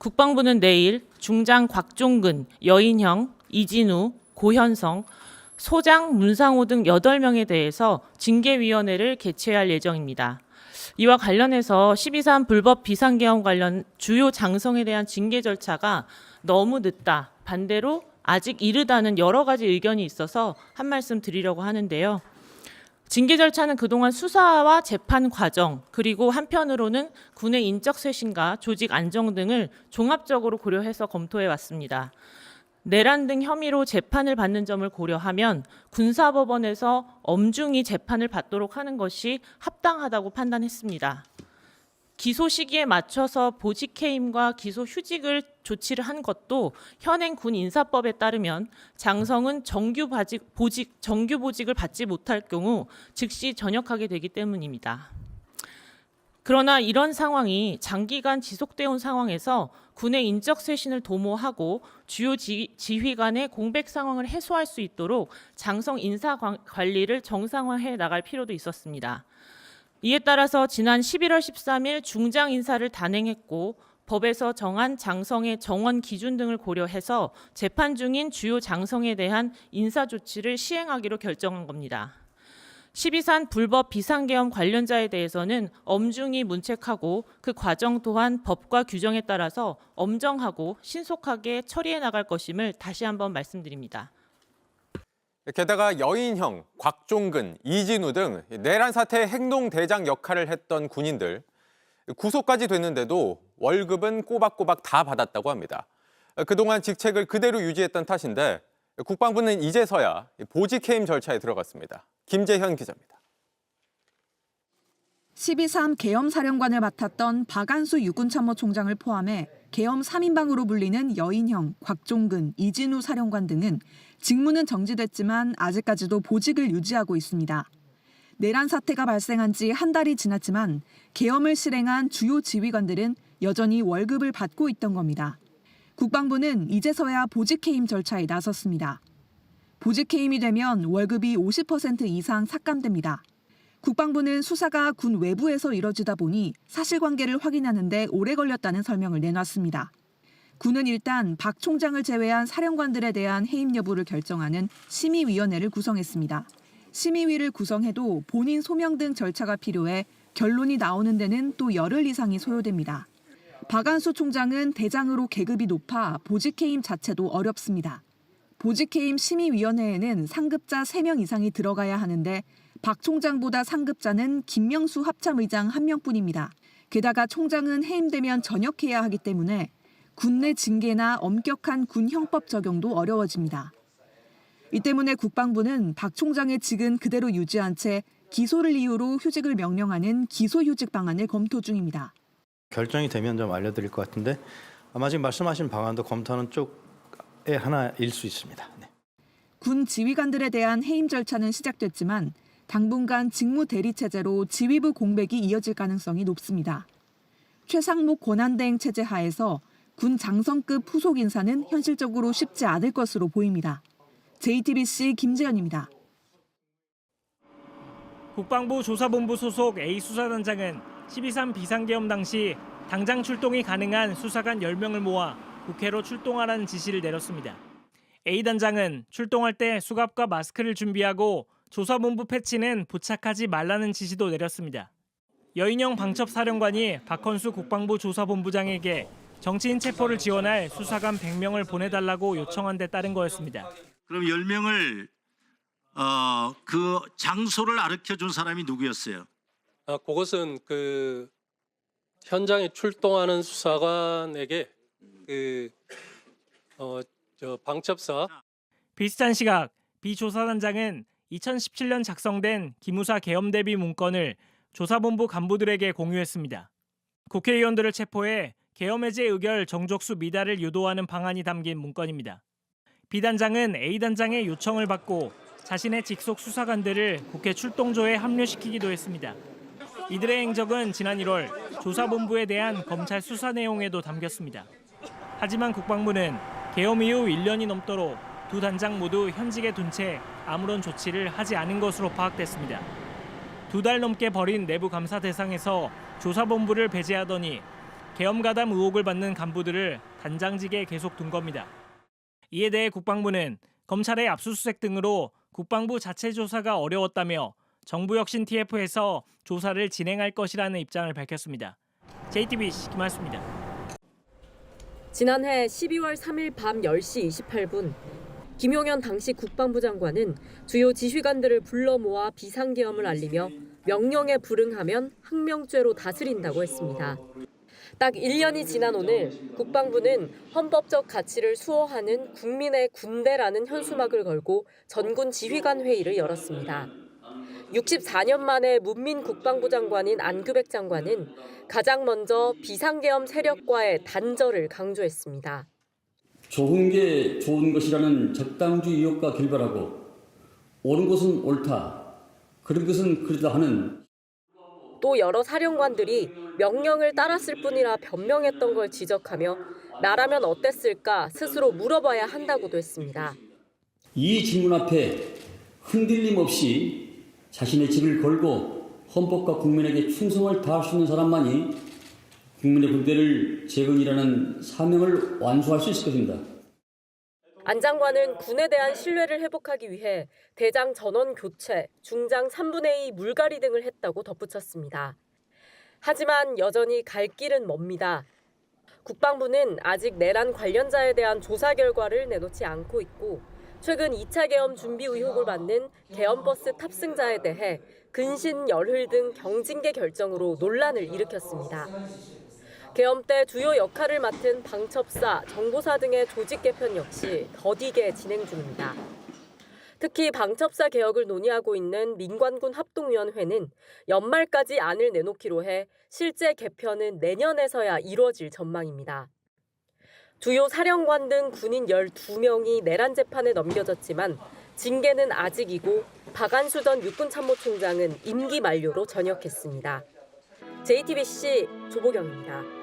국방부는 내일 중장 곽종근, 여인형, 이진우, 고현성, 소장 문상호 등 8명에 대해서 징계위원회를 개최할 예정입니다. 이와 관련해서 12.3 불법 비상계엄 관련 주요 장성에 대한 징계 절차가 너무 늦다, 반대로 아직 이르다는 여러 가지 의견이 있어서 한 말씀 드리려고 하는데요. 징계 절차는 그동안 수사와 재판 과정, 그리고 한편으로는 군의 인적 쇄신과 조직 안정 등을 종합적으로 고려해서 검토해 왔습니다. 내란 등 혐의로 재판을 받는 점을 고려하면 군사법원에서 엄중히 재판을 받도록 하는 것이 합당하다고 판단했습니다. 기소 시기에 맞춰서 보직해임과 기소 휴직을 조치를 한 것도 현행 군 인사법에 따르면 장성은 정규 보직을 받지 못할 경우 즉시 전역하게 되기 때문입니다. 그러나 이런 상황이 장기간 지속되어 온 상황에서 군의 인적 쇄신을 도모하고 주요 지휘관의 공백 상황을 해소할 수 있도록 장성 인사 관리를 정상화해 나갈 필요도 있었습니다. 이에 따라서 지난 11월 13일 중장 인사를 단행했고 법에서 정한 장성의 정원 기준 등을 고려해서 재판 중인 주요 장성에 대한 인사 조치를 시행하기로 결정한 겁니다. 12.3 불법 비상계엄 관련자에 대해서는 엄중히 문책하고 그 과정 또한 법과 규정에 따라서 엄정하고 신속하게 처리해 나갈 것임을 다시 한번 말씀드립니다. 게다가 여인형, 곽종근, 이진우 등 내란 사태의 행동대장 역할을 했던 군인들 구속까지 됐는데도 월급은 꼬박꼬박 다 받았다고 합니다. 그동안 직책을 그대로 유지했던 탓인데 국방부는 이제서야 보직해임 절차에 들어갔습니다. 김재현 기자입니다. 12.3 계엄 사령관을 맡았던 박안수 육군참모총장을 포함해 계엄 3인방으로 불리는 여인형, 곽종근, 이진우 사령관 등은 직무는 정지됐지만 아직까지도 보직을 유지하고 있습니다. 내란 사태가 발생한 지 한 달이 지났지만 계엄을 실행한 주요 지휘관들은 여전히 월급을 받고 있던 겁니다. 국방부는 이제서야 보직해임 절차에 나섰습니다. 보직해임이 되면 월급이 50% 이상 삭감됩니다. 국방부는 수사가 군 외부에서 이뤄지다 보니 사실관계를 확인하는 데 오래 걸렸다는 설명을 내놨습니다. 군은 일단 박 총장을 제외한 사령관들에 대한 해임 여부를 결정하는 심의위원회를 구성했습니다. 심의위를 구성해도 본인 소명 등 절차가 필요해 결론이 나오는 데는 또 열흘 이상이 소요됩니다. 박안수 총장은 대장으로 계급이 높아 보직해임 자체도 어렵습니다. 보직해임 심의위원회에는 상급자 3명 이상이 들어가야 하는데 박 총장보다 상급자는 김명수 합참의장 1명뿐입니다. 게다가 총장은 해임되면 전역해야 하기 때문에 군 내 징계나 엄격한 군 형법 적용도 어려워집니다. 이 때문에 국방부는 박 총장의 직은 그대로 유지한 채 기소를 이유로 휴직을 명령하는 기소휴직 방안을 검토 중입니다. 결정이 되면 좀 알려드릴 것 같은데 아마 지금 말씀하신 방안도 검토하는 쪽의 하나일 수 있습니다. 네. 군 지휘관들에 대한 해임 절차는 시작됐지만 당분간 직무 대리 체제로 지휘부 공백이 이어질 가능성이 높습니다. 최상목 권한대행 체제 하에서 군 장성급 후속 인사는 현실적으로 쉽지 않을 것으로 보입니다. JTBC 김재현입니다. 국방부 조사본부 소속 A수사단장은 12.3 비상계엄 당시 당장 출동이 가능한 수사관 10명을 모아 국회로 출동하라는 지시를 내렸습니다. A단장은 출동할 때 수갑과 마스크를 준비하고 조사본부 패치는 부착하지 말라는 지시도 내렸습니다. 여인형 방첩사령관이 박헌수 국방부 조사본부장에게 정치인 체포를 지원할 수사관 100명을 보내달라고 요청한 데 따른 거였습니다. 그럼 10명을 그 장소를 알려준 사람이 누구였어요? 그것은 현장에 출동하는 수사관에게 방첩사. 비슷한 시각 B 조사단장은 2017년 작성된 기무사 계엄 대비 문건을 조사본부 간부들에게 공유했습니다. 국회의원들을 체포해 계엄 해제 의결 정족수 미달을 유도하는 방안이 담긴 문건입니다. B단장은 A단장의 요청을 받고 자신의 직속 수사관들을 국회 출동조에 합류시키기도 했습니다. 이들의 행적은 지난 1월 조사본부에 대한 검찰 수사 내용에도 담겼습니다. 하지만 국방부는 계엄 이후 1년이 넘도록 두 단장 모두 현직에 둔 채 아무런 조치를 하지 않은 것으로 파악됐습니다. 2달 넘게 벌인 내부 감사 대상에서 조사본부를 배제하더니 계엄 가담 의혹을 받는 간부들을 단장직에 계속 둔 겁니다. 이에 대해 국방부는 검찰의 압수수색 등으로 국방부 자체 조사가 어려웠다며 정부 혁신 TF에서 조사를 진행할 것이라는 입장을 밝혔습니다. JTBC 김한수입니다. 지난해 12월 3일 밤 10시 28분 김용현 당시 국방부 장관은 주요 지휘관들을 불러 모아 비상계엄을 알리며 명령에 불응하면 항명죄로 다스린다고 했습니다. 딱 1년이 지난 오늘 국방부는 헌법적 가치를 수호하는 국민의 군대라는 현수막을 걸고 전군 지휘관 회의를 열었습니다. 64년 만에 문민 국방부 장관인 안규백 장관은 가장 먼저 비상계엄 세력과의 단절을 강조했습니다. 좋은 게 좋은 것이라는 적당주의 의혹과 결별하고 옳은 것은 옳다, 그런 것은 그러다 하는 또 여러 사령관들이 명령을 따랐을 뿐이라 변명했던 걸 지적하며 나라면 어땠을까 스스로 물어봐야 한다고도 했습니다. 이 질문 앞에 흔들림 없이 자신의 집을 걸고 헌법과 국민에게 충성을 다할 수 있는 사람만이 국민의 군대를 재건이라는 사명을 완수할 수 있을 것입니다. 안 장관은 군에 대한 신뢰를 회복하기 위해 대장 전원 교체, 중장 3분의 2 물갈이 등을 했다고 덧붙였습니다. 하지만 여전히 갈 길은 멉니다. 국방부는 아직 내란 관련자에 대한 조사 결과를 내놓지 않고 있고 최근 2차 계엄 준비 의혹을 받는 계엄버스 탑승자에 대해 근신 열흘 등 경징계 결정으로 논란을 일으켰습니다. 계엄 때 주요 역할을 맡은 방첩사, 정보사 등의 조직 개편 역시 더디게 진행 중입니다. 특히 방첩사 개혁을 논의하고 있는 민관군 합동위원회는 연말까지 안을 내놓기로 해 실제 개편은 내년에서야 이루어질 전망입니다. 주요 사령관 등 군인 12명이 내란 재판에 넘겨졌지만 징계는 아직이고 박안수 전 육군참모총장은 임기 만료로 전역했습니다. JTBC 조보경입니다.